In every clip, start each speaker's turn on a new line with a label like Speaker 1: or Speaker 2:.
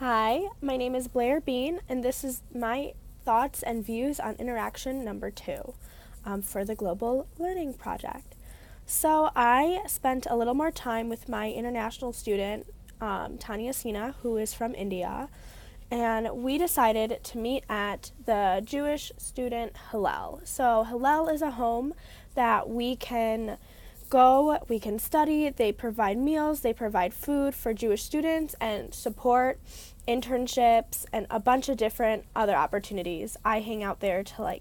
Speaker 1: Hi, my name is Blair Bean, and this is my thoughts and views on interaction number 2 for the Global Learning Project. So I spent a little more time with my international student, Tanya Sina, who is from India, and we decided to meet at the Jewish student Hillel. So Hillel is a home that we can go, we can study, they provide meals, they provide food for Jewish students and support internships and a bunch of different other opportunities. I hang out there to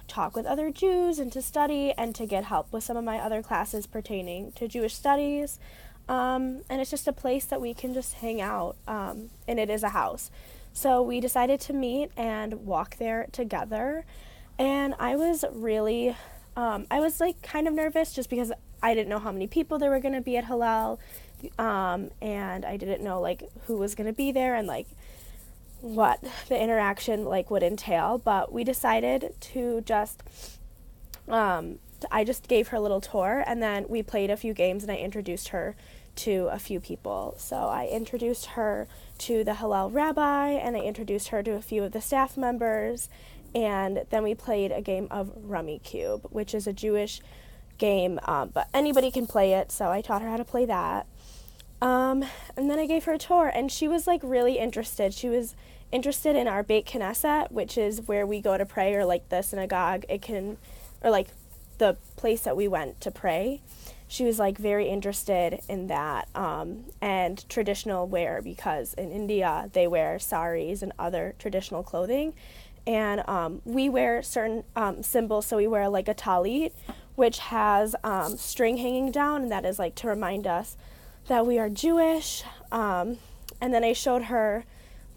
Speaker 1: talk with other Jews and to study and to get help with some of my other classes pertaining to Jewish studies. And it's just a place that we can just hang out, and it is a house. So we decided to meet and walk there together, and I was really, kind of nervous just because I didn't know how many people there were going to be at Hillel, and I didn't know who was going to be there and what the interaction would entail. But we decided to I just gave her a little tour, and then we played a few games, and I introduced her to a few people. So I introduced her to the Hillel rabbi, and I introduced her to a few of the staff members, and then we played a game of Rummy Cube, which is a Jewish game, but anybody can play it, so I taught her how to play that. And then I gave her a tour, and she was really interested. She was interested in our Beit Knesset, which is where we go to pray, or the synagogue. Or the place that we went to pray. She was very interested in that, and traditional wear, because in India they wear saris and other traditional clothing, and we wear certain symbols. So we wear a talit, which has string hanging down, and that is to remind us that we are Jewish. And then I showed her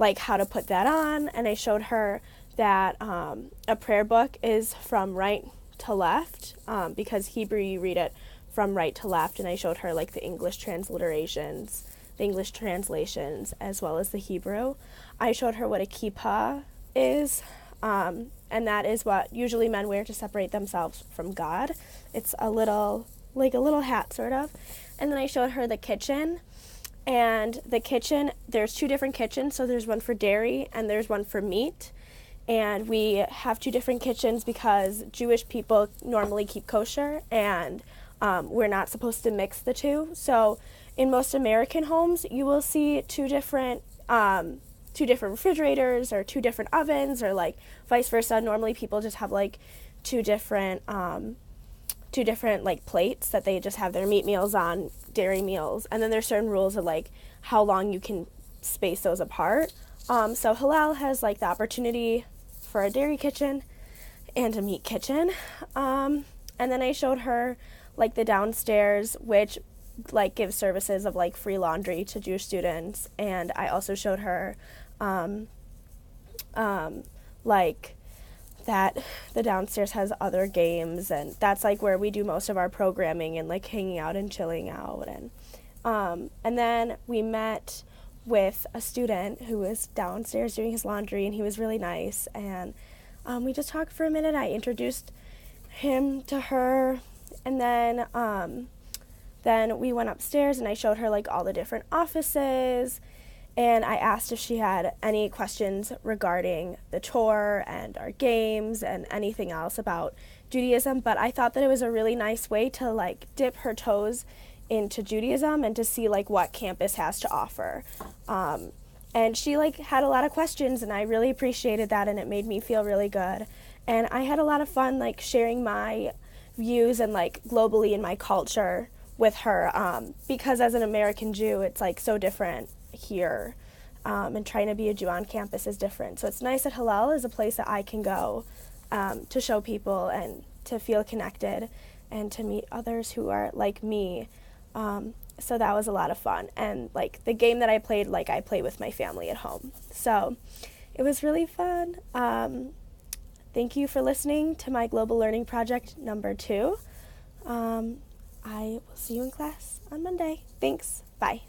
Speaker 1: how to put that on, and I showed her that a prayer book is from right to left, because Hebrew you read it from right to left, and I showed her the English translations, as well as the Hebrew. I showed her what a kippah is, and that is what usually men wear to separate themselves from God. It's a little hat sort of. And then I showed her the kitchen, and the kitchen, there's 2 different kitchens, so there's one for dairy and there's one for meat. And we have 2 different kitchens because Jewish people normally keep kosher, and we're not supposed to mix the 2. So in most American homes, you will see 2 different refrigerators or 2 different ovens, or vice versa. Normally people just have 2 different plates that they just have their meat meals on, dairy meals, and then there's certain rules of how long you can space those apart. So Hillel has the opportunity for a dairy kitchen and a meat kitchen. And then I showed her the downstairs, which gives services of free laundry to Jewish students. And I also showed her that the downstairs has other games, and that's where we do most of our programming and hanging out and chilling out. And then we met with a student who was downstairs doing his laundry, and he was really nice, and we just talked for a minute. I introduced him to her, and then we went upstairs, and I showed her all the different offices, and I asked if she had any questions regarding the tour and our games and anything else about Judaism. But I thought that it was a really nice way to dip her toes into Judaism and to see what campus has to offer. And she had a lot of questions, and I really appreciated that, and it made me feel really good. And I had a lot of fun sharing my views and globally in my culture with her, because as an American Jew, it's so different here, and trying to be a Jew on campus is different. So it's nice that Hillel is a place that I can go to show people and to feel connected and to meet others who are like me. So that was a lot of fun. And the game that I played, I play with my family at home. So it was really fun. Thank you for listening to my Global Learning Project number 2. I will see you in class on Monday. Thanks. Bye.